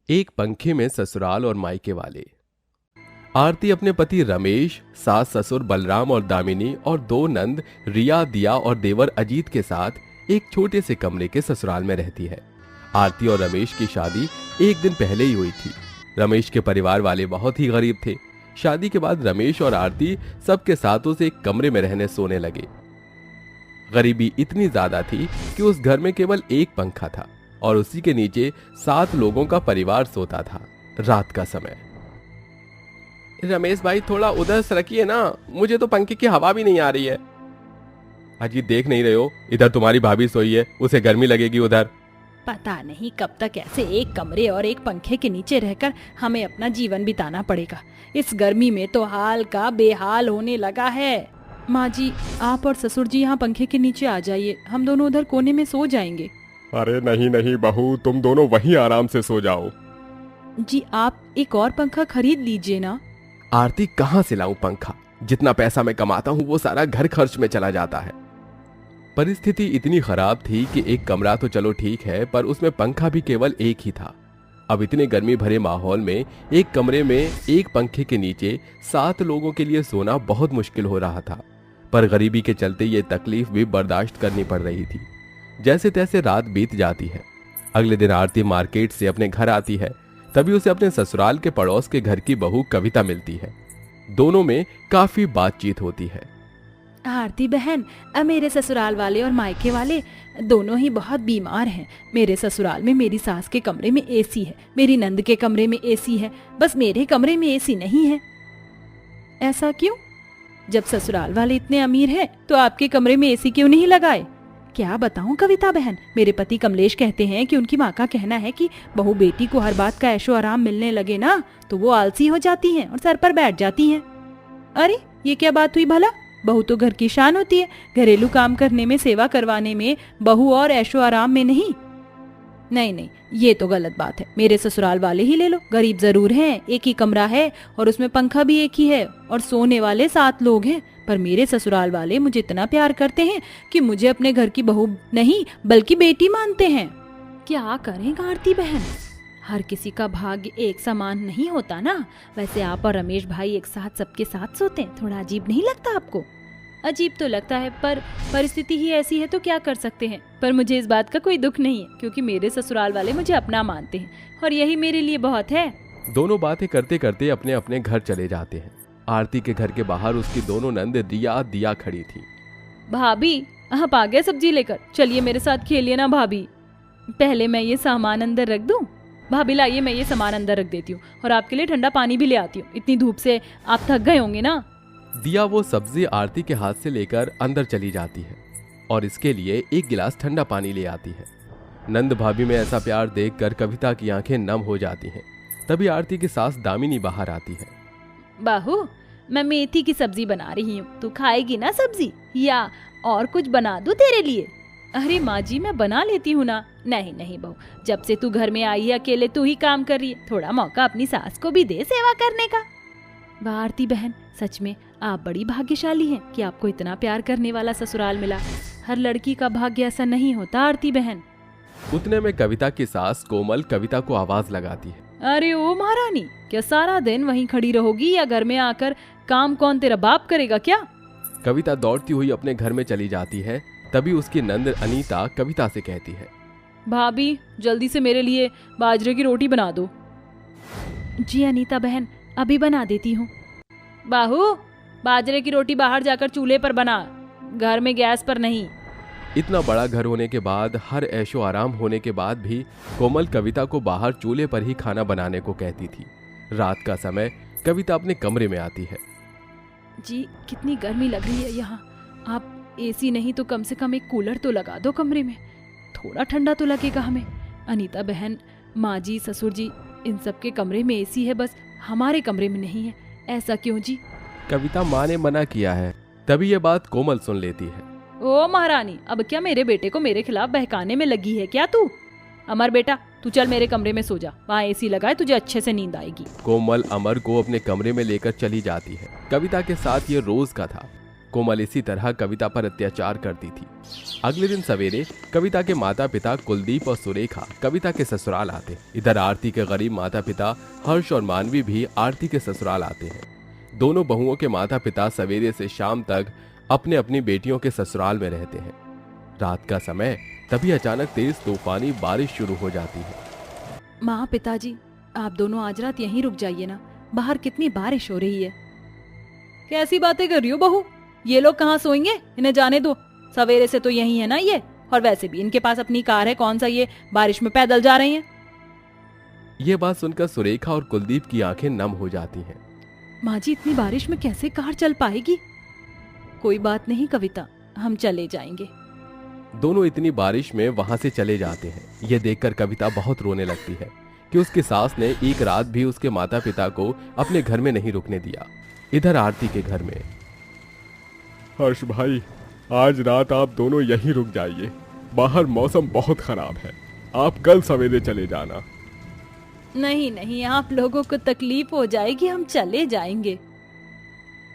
एक पंखे में ससुराल और मायके वाले। आरती अपने पति रमेश, सास ससुर बलराम और दामिनी और दो नंद रिया, दिया और देवर अजीत के साथ एक छोटे से कमरे के ससुराल में रहती है। आरती और रमेश की शादी एक दिन पहले ही हुई थी। रमेश के परिवार वाले बहुत ही गरीब थे। शादी के बाद रमेश और आरती सबके साथों से एक कमरे में रहने सोने लगे। गरीबी इतनी ज्यादा थी कि उस घर में केवल एक पंखा था और उसी के नीचे 7 लोगों का परिवार सोता था। रात का समय। रमेश भाई थोड़ा उधर सरकिए ना, मुझे तो पंखे की हवा भी नहीं आ रही है। अजीत देख नहीं रहे हो, इधर तुम्हारी भाभी सोई है, उसे गर्मी लगेगी उधर। पता नहीं कब तक ऐसे एक कमरे और एक पंखे के नीचे रहकर हमें अपना जीवन बिताना पड़ेगा। इस गर्मी में तो हाल का बेहाल होने लगा है। माँ जी, आप और ससुर जी यहाँ पंखे के नीचे आ जाइए, हम दोनों उधर कोने में सो जाएंगे। अरे नहीं नहीं बहू, तुम दोनों वहीं आराम से सो जाओ। जी आप एक और पंखा खरीद लीजिए ना। आरती, कहाँ से लाऊं पंखा? जितना पैसा मैं कमाता हूँ वो सारा घर खर्च में चला जाता है। परिस्थिति इतनी खराब थी कि एक कमरा तो चलो ठीक है, पर उसमें पंखा भी केवल एक ही था। अब इतने गर्मी भरे माहौल में एक कमरे में एक पंखे के नीचे 7 लोगों के लिए सोना बहुत मुश्किल हो रहा था। पर गरीबी के चलते ये तकलीफ भी बर्दाश्त करनी पड़ रही थी। जैसे तैसे रात बीत जाती है। अगले दिन आरती मार्केट से अपने घर आती है। तभी उसे अपने ससुराल के पड़ोस के घर की बहू कविता मिलती है। दोनों में काफी बातचीत होती है। आरती बहन, मेरे ससुराल वाले और मायके वाले दोनों ही बहुत बीमार हैं। मेरे ससुराल में मेरी सास के कमरे में एसी है, मेरी नंद के कमरे में एसी है, बस मेरे कमरे में एसी नहीं है। ऐसा क्यों? जब ससुराल वाले इतने अमीर हैं तो आपके कमरे में एसी क्यों नहीं लगाए? क्या बताऊं कविता बहन, मेरे पति कमलेश कहते हैं कि उनकी माँ का कहना है कि बहू बेटी को हर बात का ऐशो आराम मिलने लगे ना तो वो आलसी हो जाती हैं और सर पर बैठ जाती हैं। अरे ये क्या बात हुई भला? बहू तो घर की शान होती है, घरेलू काम करने में, सेवा करवाने में, बहू और ऐशो आराम में नहीं। नहीं नहीं, ये तो गलत बात है। मेरे ससुराल वाले ही ले लो, गरीब जरूर हैं, एक ही कमरा है और उसमें पंखा भी एक ही है और सोने वाले 7 लोग हैं, पर मेरे ससुराल वाले मुझे इतना प्यार करते हैं कि मुझे अपने घर की बहू नहीं बल्कि बेटी मानते हैं। क्या करें आरती बहन, हर किसी का भाग्य एक समान नहीं होता ना। वैसे आप और रमेश भाई एक साथ सबके साथ सोते हैं, थोड़ा अजीब नहीं लगता आपको? अजीब तो लगता है, पर परिस्थिति ही ऐसी है तो क्या कर सकते हैं। पर मुझे इस बात का कोई दुख नहीं है क्योंकि मेरे ससुराल वाले मुझे अपना मानते हैं और यही मेरे लिए बहुत है। दोनों बातें करते करते अपने अपने घर चले जाते हैं। आरती के घर के बाहर उसकी दोनों नंद रिया, दिया खड़ी थी। भाभी, आप आ गए सब्जी लेकर? चलिए मेरे साथ खेलिए ना भाभी। पहले मैं ये सामान अंदर रख दूं? भाभी लाइए, मैं ये सामान अंदर रख देती हूँ और आपके लिए ठंडा पानी भी ले आती हूँ। इतनी धूप से आप थक गए होंगे ना। दिया वो सब्जी आरती के हाथ से लेकर अंदर चली जाती है और इसके लिए एक गिलास ठंडा पानी ले आती है। नंद भाभी में ऐसा प्यार देखकर कविता की आंखें नम हो जाती हैं। तभी आरती की सास दामिनी बाहर आती है। बाहू, मैं मेथी की सब्जी बना रही हूँ, तू खाएगी ना सब्जी या और कुछ बना दूं तेरे लिए? अरे माँ जी, मैं बना लेती हूँ ना। नहीं नहीं बहू, जब से तू घर में आई है अकेले तू ही काम कर रही है, थोड़ा मौका अपनी सास को भी दे सेवा करने का। वाह आरती बहन, सच में आप बड़ी भाग्यशाली हैं कि आपको इतना प्यार करने वाला ससुराल मिला। हर लड़की का भाग्य ऐसा नहीं होता आरती बहन। उतने में कविता की सास कोमल कविता को आवाज लगाती है। अरे ओ महारानी, क्या सारा दिन वहीं खड़ी रहोगी या घर में आकर काम कौन तेरा बाप करेगा क्या? कविता दौड़ती हुई अपने घर में चली जाती है। तभी उसकी नंद अनीता कविता से कहती है, भाभी जल्दी से मेरे लिए बाजरे की रोटी बना दो। जी अनीता बहन, अभी बना देती हूँ। बाहू, बाजरे की रोटी बाहर जाकर चूल्हे पर बना, घर में गैस पर नहीं। इतना बड़ा घर होने के बाद, हर ऐशो आराम होने के बाद भी कोमल कविता को बाहर चूल्हे पर ही खाना बनाने को कहती थी। रात का समय, कविता अपने कमरे में आती है। जी कितनी गर्मी लग रही है यहाँ, आप एसी नहीं तो कम से कम एक कूलर तो लगा दो कमरे में, थोड़ा ठंडा तो लगेगा हमें। अनीता बहन, माँ जी, ससुर जी, इन सब के कमरे में एसी है, बस हमारे कमरे में नहीं है। ऐसा क्यों जी? कविता माँ ने मना किया है। तभी ये बात कोमल सुन लेती है। ओ महारानी, अब क्या मेरे बेटे को मेरे खिलाफ बहकाने में लगी है क्या तू? अमर बेटा, तू चल मेरे कमरे में सो जा, वहाँ एसी लगाए, तुझे अच्छे से नींद आएगी। कोमल अमर को अपने कमरे में लेकर चली जाती है। कविता के साथ ये रोज का था। कोमल इसी तरह कविता पर अत्याचार करती थी। अगले दिन सवेरे कविता के माता पिता कुलदीप और सुरेखा कविता के ससुराल आते। इधर आरती के गरीब माता पिता हर्ष और मानवी भी आरती के ससुराल आते हैं। दोनों बहुओं के माता पिता सवेरे से शाम तक अपने अपनी बेटियों के ससुराल में रहते हैं। रात का समय, तभी अचानक तेज तूफानी बारिश शुरू हो जाती है। माँ, पिताजी, आप दोनों आज रात यहीं रुक जाइए ना, बाहर कितनी बारिश हो रही है। कैसी बातें कर रही हो बहू, ये लोग कहाँ सोएंगे, इन्हें जाने दो। सवेरे से तो यही है ना ये, और वैसे भी इनके पास अपनी कार है, कौन सा ये बारिश में पैदल जा रहे हैं। ये बात सुनकर सुरेखा और कुलदीप की आंखें नम हो जाती हैं। माँ जी, इतनी बारिश में कैसे कार चल पाएगी। कोई बात नहीं कविता, हम चले जाएंगे। दोनों इतनी बारिश में वहां से चले जाते हैं। ये देखकर कविता बहुत रोने लगती है कि उसकी सास ने एक रात भी उसके माता पिता को अपने घर में नहीं रुकने दिया। इधर आरती के घर में, हर्ष भाई, आज रात आप दोनों यहीं रुक जाइए, बाहर मौसम बहुत खराब है, आप कल सवेरे चले जाना। नहीं नहीं, आप लोगों को तकलीफ हो जाएगी, हम चले जाएंगे।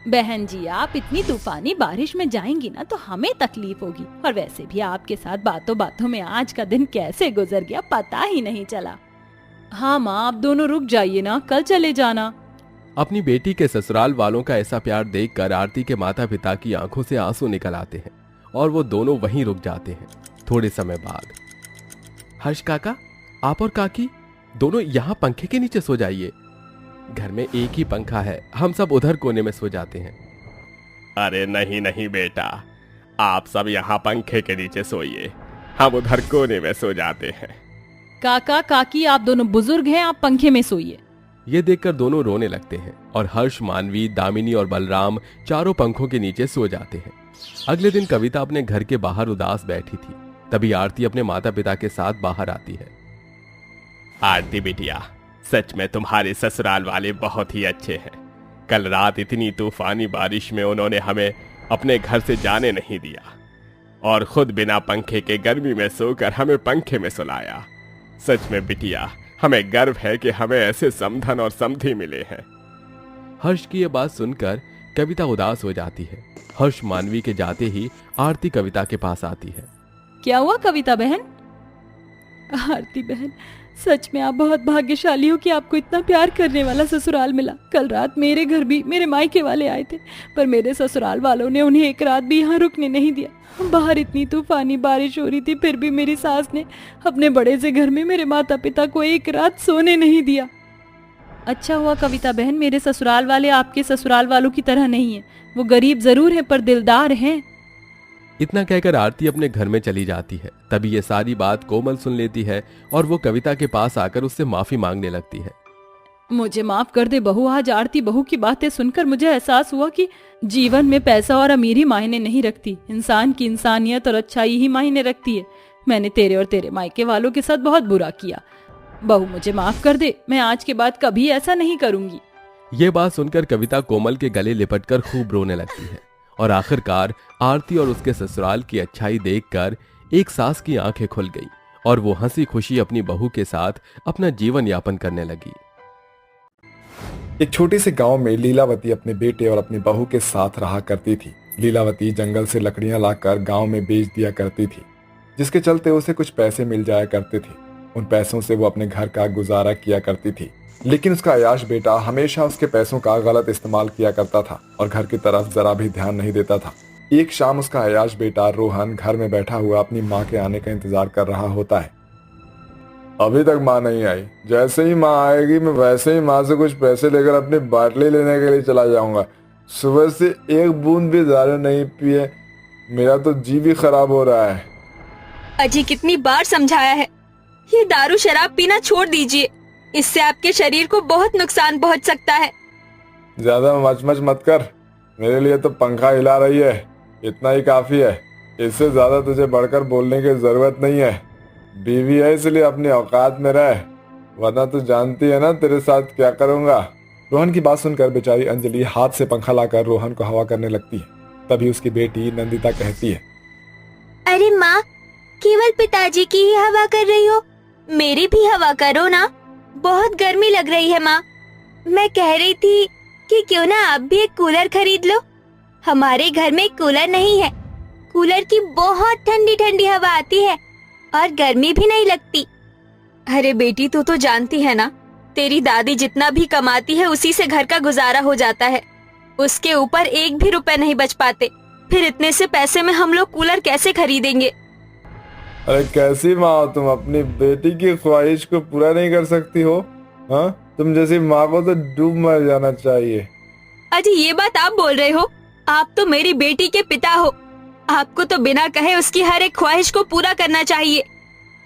बहन जी, आप इतनी तूफानी बारिश में जाएंगी ना तो हमें तकलीफ होगी, और वैसे भी आपके साथ बातों बातों में आज का दिन कैसे गुजर गया पता ही नहीं चला। हाँ माँ, आप दोनों रुक जाइए ना, कल चले जाना। अपनी बेटी के ससुराल वालों का ऐसा प्यार देखकर आरती के माता पिता की आंखों से आंसू निकल आते हैं और वो दोनों वहीं रुक जाते हैं। थोड़े समय बाद, हर्ष काका, आप और काकी दोनों यहाँ पंखे के नीचे सो जाइए, घर में एक ही पंखा है, हम सब उधर कोने में सो जाते हैं। अरे नहीं नहीं बेटा, आप सब यहाँ पंखे के नीचे सोइए, हम उधर कोने में सो जाते हैं। काका काकी, आप दोनों बुजुर्ग हैं, आप पंखे में सोइए। ये देखकर दोनों रोने लगते हैं और हर्ष, मानवी, दामिनी और बलराम चारों पंखों के नीचे सो जाते हैं। अगले दिन कविता अपने घर के बाहर उदास बैठी थी। तभी आरती अपने माता पिता के साथ बाहर आती है। आरती बिटिया, सच में तुम्हारे ससुराल वाले बहुत ही अच्छे हैं। कल रात इतनी तूफानी बारिश में उन्होंने हमें अपने घर से जाने नहीं दिया और खुद बिना पंखे के गर्मी में सोकर हमें पंखे में सुलाया। सच में बिटिया, हमें गर्व है कि हमें ऐसे समधन और समधी मिले हैं। हर्ष की ये बात सुनकर कविता उदास हो जाती है। हर्ष मानवी के जाते ही आरती कविता के पास आती है। क्या हुआ कविता बहन? आरती बहन, सच में आप बहुत भाग्यशाली हो कि आपको इतना प्यार करने वाला ससुराल मिला। कल रात मेरे घर भी मेरे मायके वाले आए थे, पर मेरे ससुराल वालों ने उन्हें एक रात भी यहाँ रुकने नहीं दिया। बाहर इतनी तूफानी बारिश हो रही थी, फिर भी मेरी सास ने अपने बड़े से घर में मेरे माता पिता को एक रात सोने नहीं दिया। अच्छा हुआ कविता बहन, मेरे ससुराल वाले आपके ससुराल वालों की तरह नहीं है। वो गरीब जरूर हैं पर दिलदार हैं। इतना कहकर आरती अपने घर में चली जाती है। तभी ये सारी बात कोमल सुन लेती है और वो कविता के पास आकर उससे माफी मांगने लगती है। मुझे माफ कर दे बहू, आज आरती बहू की बातें सुनकर मुझे एहसास हुआ कि जीवन में पैसा और अमीरी मायने नहीं रखती, इंसान की इंसानियत और अच्छाई ही मायने रखती है। मैंने तेरे और तेरे मायके वालों के साथ बहुत बुरा किया। बहू मुझे माफ कर दे, मैं आज के बाद कभी ऐसा नहीं करूंगी। ये बात सुनकर कविता कोमल के गले लिपटकर खूब रोने लगती है और आखिरकार आरती और उसके ससुराल की अच्छाई देखकर एक सास की आंखें खुल गई और वो हंसी खुशी अपनी बहू के साथ अपना जीवन यापन करने लगी। एक छोटे से गांव में लीलावती अपने बेटे और अपनी बहू के साथ रहा करती थी। लीलावती जंगल से लकड़ियां लाकर गांव में बेच दिया करती थी, जिसके चलते उसे कुछ पैसे मिल जाया करते थे। उन पैसों से वो अपने घर का गुजारा किया करती थी। लेकिन उसका अयाश बेटा हमेशा उसके पैसों का गलत इस्तेमाल किया करता था और घर की तरफ जरा भी ध्यान नहीं देता था। एक शाम उसका अयाश बेटा रोहन घर में बैठा हुआ अपनी माँ के आने का इंतजार कर रहा होता है। अभी तक माँ नहीं आई, जैसे ही माँ आएगी मैं वैसे ही माँ से कुछ पैसे लेकर अपनी बाटली लेने के लिए चला जाऊंगा। सुबह से एक बूंद भी दारू नहीं पिए, मेरा तो जी भी खराब हो रहा है। अजी कितनी बार समझाया है, ये दारू शराब पीना छोड़ दीजिए, इससे आपके शरीर को बहुत नुकसान पहुंच सकता है। ज्यादा मचमच मत कर, मेरे लिए तो पंखा हिला रही है, इतना ही काफी है। इससे ज्यादा तुझे बढ़कर बोलने की जरूरत नहीं है। बीवी है इसलिए अपनी औकात में रह, वरना तू जानती है ना तेरे साथ क्या करूंगा। रोहन की बात सुनकर बेचारी अंजलि हाथ से पंखा लाकर रोहन को हवा करने लगती है। तभी उसकी बेटी नंदिता कहती है, अरे माँ, केवल पिताजी की ही हवा कर रही हो, मेरी भी हवा करो ना, बहुत गर्मी लग रही है। माँ, मैं कह रही थी कि क्यों ना आप भी एक कूलर खरीद लो, हमारे घर में कूलर नहीं है। कूलर की बहुत ठंडी ठंडी हवा आती है और गर्मी भी नहीं लगती। अरे बेटी, तू तो जानती है ना, तेरी दादी जितना भी कमाती है उसी से घर का गुजारा हो जाता है। उसके ऊपर एक भी रुपए नहीं बच पाते। फिर इतने से पैसे में हम लोग कूलर कैसे खरीदेंगे? अरे कैसी माँ हो तुम, अपनी बेटी की ख्वाहिश को पूरा नहीं कर सकती हो? हाँ, तुम जैसी माँ को तो डूब मर जाना चाहिए। अजी, ये बात आप बोल रहे हो? आप तो मेरी बेटी के पिता हो। आपको तो बिना कहे उसकी हर एक ख्वाहिश को पूरा करना चाहिए।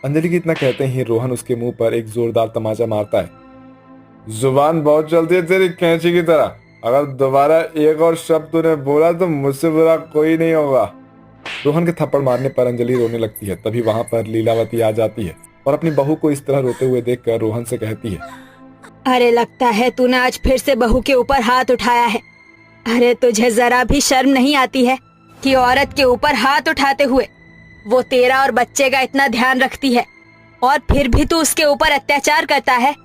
अंजलि की इतना कहते ही रोहन उसके मुंह पर एक जोरदार तमाचा मारता है। जुबान बहुत चलती है तेरी कैंची की तरह। अगर दोबारा एक और शब्द तूने बोला तो मुझसे बुरा कोई नहीं होगा। रोहन के थप्पड़ मारने पर अंजलि रोने लगती है। तभी वहां पर लीलावती आ जाती है और अपनी बहू को इस तरह रोते हुए देखकर रोहन से कहती है, अरे लगता है तूने आज फिर से बहू के ऊपर हाथ उठाया है। अरे तुझे जरा भी शर्म नहीं आती है कि औरत के ऊपर हाथ उठाते हुए वो तेरा और बच्चे का इतना ध्यान रखती है और फिर भी तू उसके ऊपर अत्याचार करता है।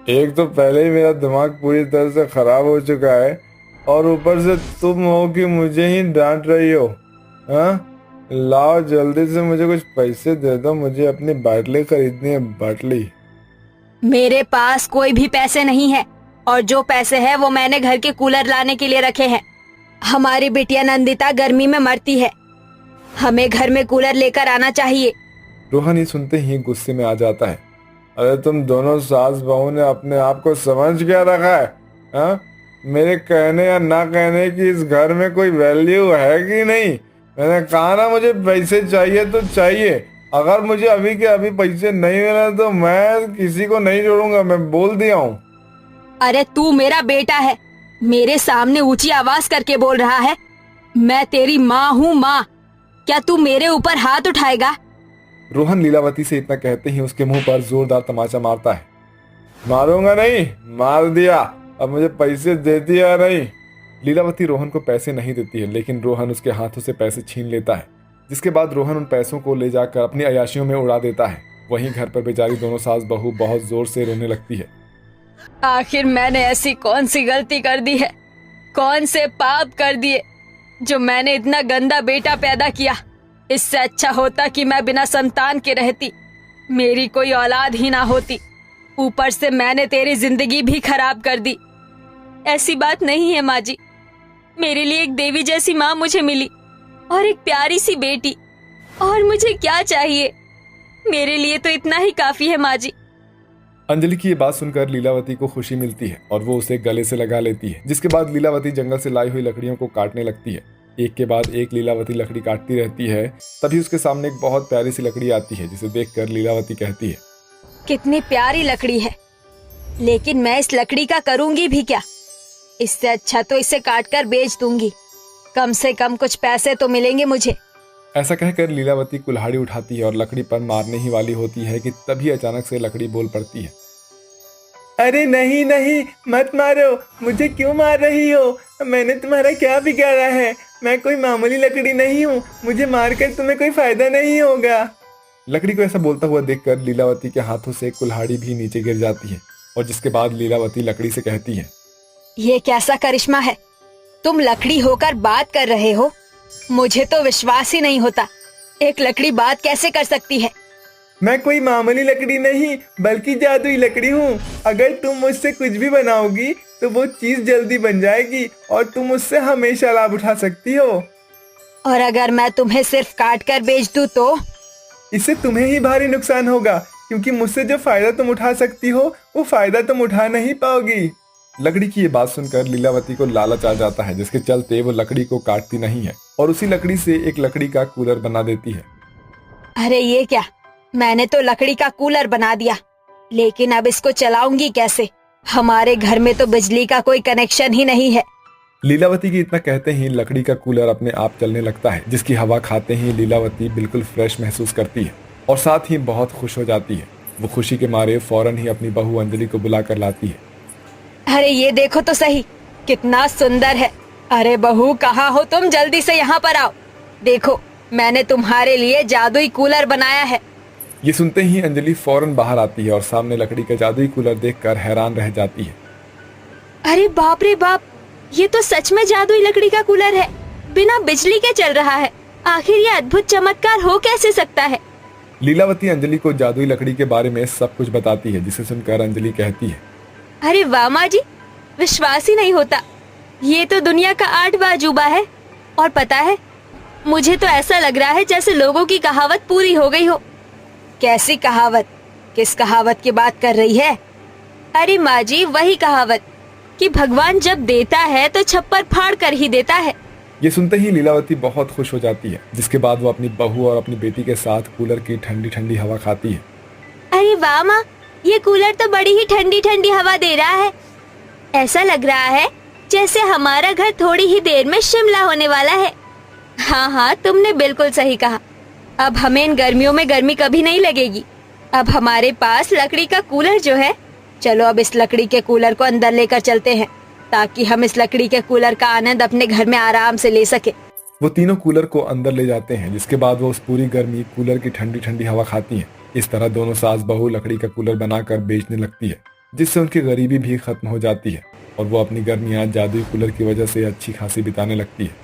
एक तो पहले ही मेरा दिमाग पूरी तरह से खराब हो चुका है और ऊपर से तुम हो कि मुझे ही डांट रही हो। हाँ, लाओ जल्दी से मुझे कुछ पैसे दे दो, मुझे अपनी बाटली खरीदनी है। बाटली? मेरे पास कोई भी पैसे नहीं है और जो पैसे है वो मैंने घर के कूलर लाने के लिए रखे हैं। हमारी बिटिया नंदिता गर्मी में मरती है। हमें घर में कूलर लेकर आना चाहिए। रोहन ये सुनते ही गुस्से में आ जाता है। अरे तुम दोनों सास बहू ने अपने आप को समझ क्या रखा है? हाँ, मेरे कहने या ना कहने की इस घर में कोई वैल्यू है कि नहीं? मैंने कहा ना, मुझे पैसे चाहिए तो चाहिए। अगर मुझे अभी के अभी पैसे नहीं मिले तो मैं किसी को नहीं छोड़ूंगा, मैं बोल दिया हूँ। अरे तू मेरा बेटा है, मेरे सामने ऊंची आवाज करके बोल रहा है? मैं तेरी माँ हूँ, माँ। क्या तू मेरे ऊपर हाथ उठाएगा? रोहन लीलावती से इतना कहते ही उसके मुंह पर जोरदार तमाचा मारता है। मारूंगा नहीं, मार दिया। अब मुझे पैसे देती है नहीं? लीलावती रोहन को पैसे नहीं देती है, लेकिन रोहन उसके हाथों से पैसे छीन लेता है, जिसके बाद रोहन उन पैसों को ले जाकर अपनी अय्याशियों में उड़ा देता है। वहीं घर पर बेचारी दोनों सास बहू बहुत जोर से रोने लगती है। आखिर मैंने ऐसी कौन सी गलती कर दी है, कौन से पाप कर दिए जो मैंने इतना गंदा बेटा पैदा किया? इससे अच्छा होता कि मैं बिना संतान के रहती, मेरी कोई औलाद ही ना होती। ऊपर से मैंने तेरी जिंदगी भी खराब कर दी। ऐसी बात नहीं है माँ जी, मेरे लिए एक देवी जैसी माँ मुझे मिली और एक प्यारी सी बेटी, और मुझे क्या चाहिए? मेरे लिए तो इतना ही काफी है माँ जी। अंजलि की ये बात सुनकर लीलावती को खुशी मिलती है और वो उसे गले से लगा लेती है, जिसके बाद लीलावती जंगल से लाई हुई लकड़ियों को काटने लगती है। एक के बाद एक लीलावती लकड़ी काटती रहती है। तभी उसके सामने एक बहुत प्यारी सी लकड़ी आती है, जिसे देखकर लीलावती कहती है, कितनी प्यारी लकड़ी है, लेकिन मैं इस लकड़ी का करूंगी भी क्या? इससे अच्छा तो इसे काटकर बेच दूंगी, कम से कम कुछ पैसे तो मिलेंगे मुझे। ऐसा कहकर लीलावती कुल्हाड़ी उठाती है और लकड़ी पर मारने ही वाली होती है कि तभी अचानक से लकड़ी बोल पड़ती है, अरे नहीं नहीं, मत मारो, मुझे क्यों मार रही हो? मैंने तुम्हारा क्या बिगाड़ा है? मैं कोई मामूली लकड़ी नहीं हूँ, मुझे मारकर तुम्हें कोई फायदा नहीं होगा। लकड़ी को ऐसा बोलता हुआ देखकर लीलावती के हाथों से कुल्हाड़ी भी नीचे गिर जाती है और जिसके बाद लीलावती लकड़ी से कहती है, ये कैसा करिश्मा है, तुम लकड़ी होकर बात कर रहे हो? मुझे तो विश्वास ही नहीं होता, एक लकड़ी बात कैसे कर सकती है? मैं कोई मामूली लकड़ी नहीं बल्कि जादुई लकड़ी हूँ। अगर तुम मुझसे कुछ भी बनाओगी तो वो चीज जल्दी बन जाएगी और तुम उससे हमेशा लाभ उठा सकती हो। और अगर मैं तुम्हें सिर्फ काट कर बेच दूँ तो? इससे तुम्हें ही भारी नुकसान होगा, क्योंकि मुझसे जो फायदा तुम उठा सकती हो वो फायदा तुम उठा नहीं पाओगी। लकड़ी की ये बात सुनकर लीलावती को लालच आ जाता है, जिसके चलते वो लकड़ी को काटती नहीं है और उसी लकड़ी से एक लकड़ी का कूलर बना देती है। अरे ये क्या, मैंने तो लकड़ी का कूलर बना दिया, लेकिन अब इसको चलाऊंगी कैसे? हमारे घर में तो बिजली का कोई कनेक्शन ही नहीं है। लीलावती की इतना कहते ही लकड़ी का कूलर अपने आप चलने लगता है, जिसकी हवा खाते ही लीलावती बिल्कुल फ्रेश महसूस करती है और साथ ही बहुत खुश हो जाती है। वो खुशी के मारे फौरन ही अपनी बहू अंजलि को बुला कर लाती है। अरे ये देखो तो सही, कितना सुंदर है। अरे बहू, कहाँ हो तुम? जल्दी से यहाँ पर आओ। देखो, मैंने तुम्हारे लिए जादुई कूलर बनाया है। ये सुनते ही अंजलि फौरन बाहर आती है और सामने लकड़ी का जादुई कूलर देखकर हैरान रह जाती है। अरे बाप रे बाप, ये तो सच में जादुई लकड़ी का कूलर है। बिना बिजली के चल रहा है। आखिर ये अद्भुत चमत्कार हो कैसे सकता है? लीलावती अंजलि को जादुई लकड़ी के बारे में सब कुछ बताती है, जिसे सुनकर अंजलि कहती है, अरे वाह माँ जी, विश्वास ही नहीं होता। ये तो दुनिया का 8वां अजूबा है। और पता है, मुझे तो ऐसा लग रहा है जैसे लोगों की कहावत पूरी हो गई हो। कैसी कहावत? किस कहावत की बात कर रही है? अरे माँ जी, वही कहावत कि भगवान जब देता है तो छप्पर फाड़ कर ही देता है। ये सुनते ही लीलावती बहुत खुश हो जाती है, जिसके बाद वो अपनी बहू और अपनी बेटी के साथ कूलर की ठंडी ठंडी हवा खाती है। अरे वाह माँ, ये कूलर तो बड़ी ही ठंडी ठंडी हवा दे रहा है। ऐसा लग रहा है जैसे हमारा घर थोड़ी ही देर में शिमला होने वाला है। हाँ हाँ, तुमने बिल्कुल सही कहा। अब हमें इन गर्मियों में गर्मी कभी नहीं लगेगी। अब हमारे पास लकड़ी का कूलर जो है, चलो अब इस लकड़ी के कूलर को अंदर लेकर चलते हैं, ताकि हम इस लकड़ी के कूलर का आनंद अपने घर में आराम से ले सके। वो तीनों कूलर को अंदर ले जाते हैं, जिसके बाद वो उस पूरी गर्मी कूलर की ठंडी ठंडी हवा खाती हैं। इस तरह दोनों सास बहू लकड़ी का कूलर बनाकर बेचने लगती है, जिससे उनकी गरीबी भी खत्म हो जाती है और वो अपनी गर्मियां जादुई कूलर की वजह से अच्छी खासी बिताने लगती है।